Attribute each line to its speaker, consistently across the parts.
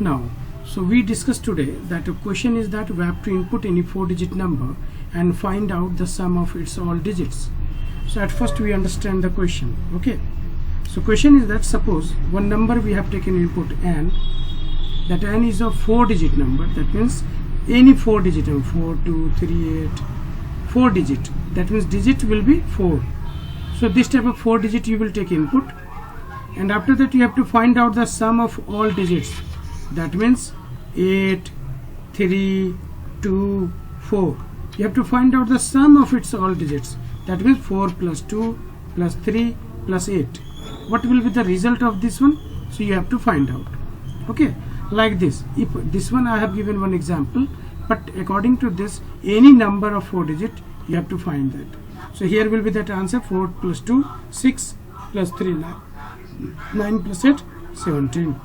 Speaker 1: Now, so we discussed today that a question is that we have to input any 4-digit number and find out the sum of its all digits. So at first we understand the question. Okay, so question is that suppose one number we have taken input n, that n is a 4-digit number, that means any 4-digit number, 4, 2, 3, 8, 4-digit, that means digit will be 4. So this type of 4-digit you will take input, and after that you have to find out the sum of all digits, that means 8, 3, 2, 4. You have to find out the sum of its all digits, that means 4 plus 2 plus 3 plus 8. What will be the result of this one? So you have to find out. Okay, like this. If this one I have given one example, but according to this, any number of 4-digit you have to find that. So here will be that answer: 4 plus 2 6 plus 3 9, 9 plus 8 17.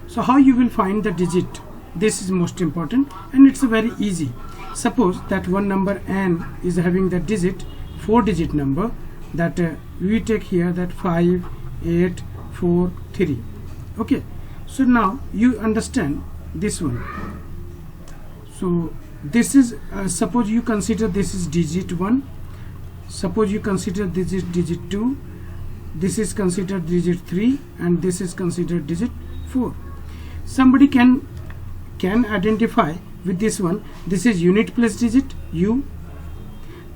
Speaker 1: So how you will find the digit? This is most important, and it's very easy. Suppose that one number n is having the digit 4-digit number, that we take here that 5 8 4 3. Okay, so now you understand this one. So this is suppose you consider this is digit 1, suppose you consider this is digit 2, this is considered digit 3, and this is considered digit 4. Somebody can identify with this one. This is unit place digit U,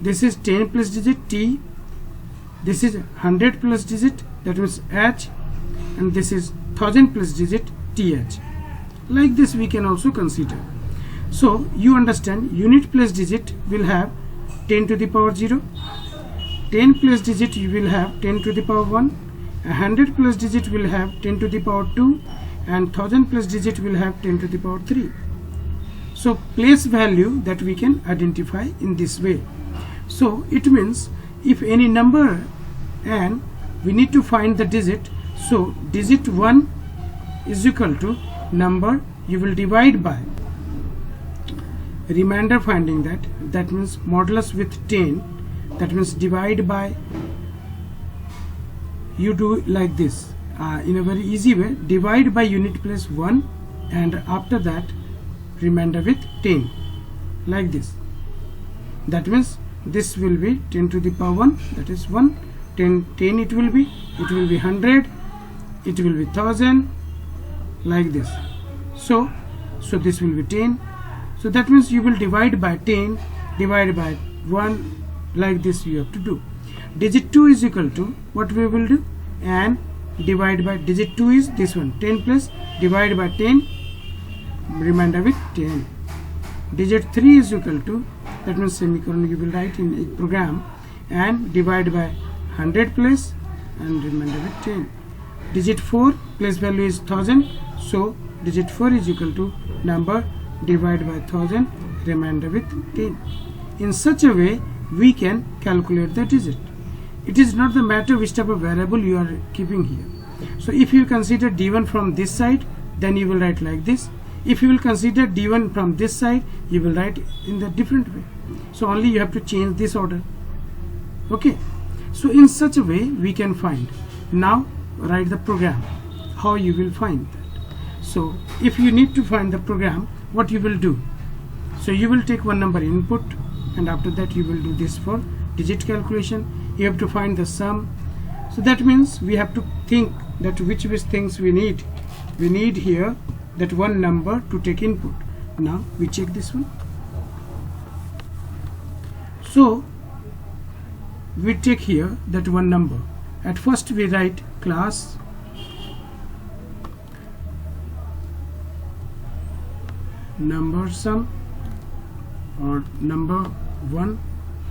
Speaker 1: this is 10 place digit T, this is 100 plus digit, that means H, and this is 1000 plus digit TH. Like this we can also consider. So you understand, unit place digit will have 10 to the power 0, 10 place digit you will have 10 to the power 1, 100 plus digit will have 10 to the power 2, and 1000 plus digit will have 10 to the power 3. So place value that we can identify in this way. So it means if any number n, we need to find the digit. So digit 1 is equal to number you will divide by remainder, finding that means modulus with 10, that means divide by, you do like this in a very easy way, divide by unit place 1, and after that remainder with 10, like this. That means this will be 10 to the power 1, that is 1, 10 it will be 100, it will be 1000, like this. So this will be 10. So that means you will divide by 10, divide by 1, like this you have to do. Digit 2 is equal to, what we will do, and divide by, digit 2 is this one, 10 plus, divide by 10, remainder with 10. Digit 3 is equal to, that means semicolon you will write in a program, and divide by 100 plus, and remainder with 10. Digit 4 place value is 1000, so digit 4 is equal to number divided by 1000, remainder with 10. In such a way we can calculate the digit. It is not the matter which type of variable you are keeping here. So if you consider d1 from this side, then you will write like this. If you will consider d1 from this side, you will write in the different way. So only you have to change this order. Okay, so in such a way we can find. Now write the program, how you will find that. So if you need to find the program, what you will do? So you will take one number input, and after that you will do this for digit calculation. You have to find the sum. So that means we have to think that which things we need. We need here that one number to take input. Now we check this one. So we take here that one number. At first we write class number sum, or number 1,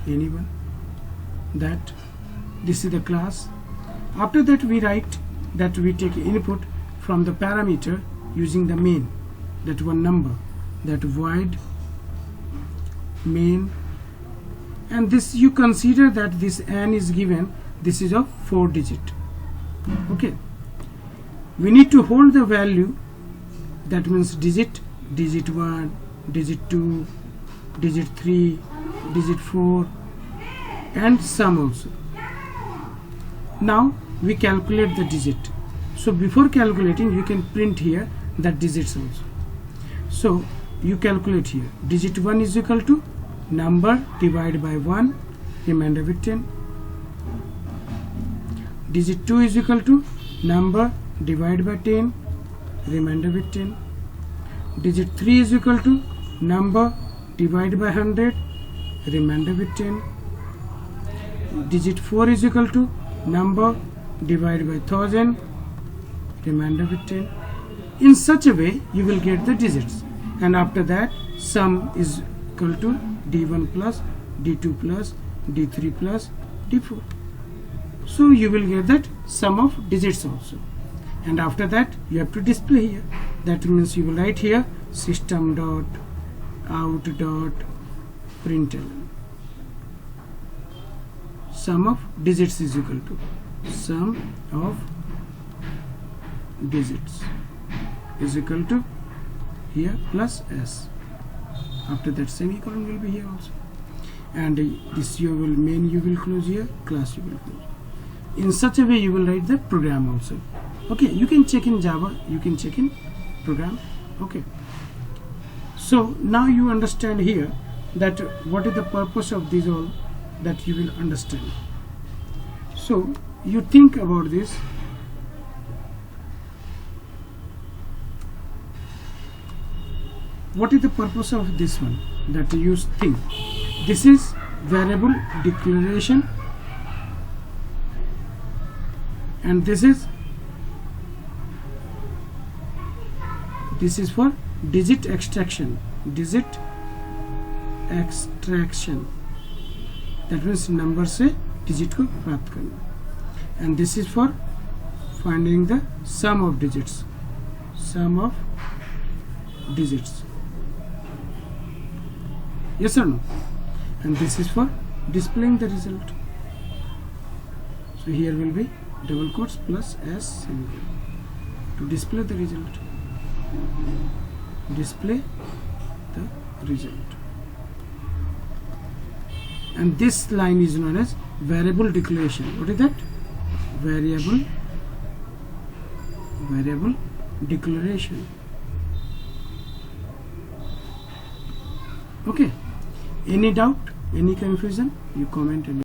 Speaker 1: anyone, that this is the class. After that we write that we take input from the parameter using the main, that one number, that void main, and this you consider that this n is given, this is a 4-digit. Okay, we need to hold the value, that means digit 1, digit 2, digit 3, digit 4, and sum also. Now we calculate the digit. So before calculating, you can print here that digits also. So you calculate here. Digit 1 is equal to number divided by 1, remainder with 10. Digit 2 is equal to number divided by 10, remainder with 10. Digit 3 is equal to number divided by 100, remainder with 10. Digit 4 is equal to number divided by 1000, remainder with 10. In such a way you will get the digits, and after that sum is equal to d1 plus d2 plus d3 plus d4. So you will get that sum of digits also, and after that you have to display here. That means you will write here system dot out dot println sum of digits is equal to sum of digits is equal to here plus s. After that semicolon will be here also, and this you will main you will close here, class you will close. In such a way you will write the program also. Okay, you can check in Java, you can check in program. Okay, so now you understand here that what is the purpose of these all, that you will understand. So you think about this. What is the purpose of this one, that you think? This is variable declaration, and this is for digit extraction. That means number से digit को प्राप्त करना, and this is for finding the sum of digits. Yes or no? And this is for displaying the result. So here will be double quotes plus s semicolon to display the result. And this line is known as variable declaration. What is that? Variable declaration. Okay, any doubt, any confusion, you comment and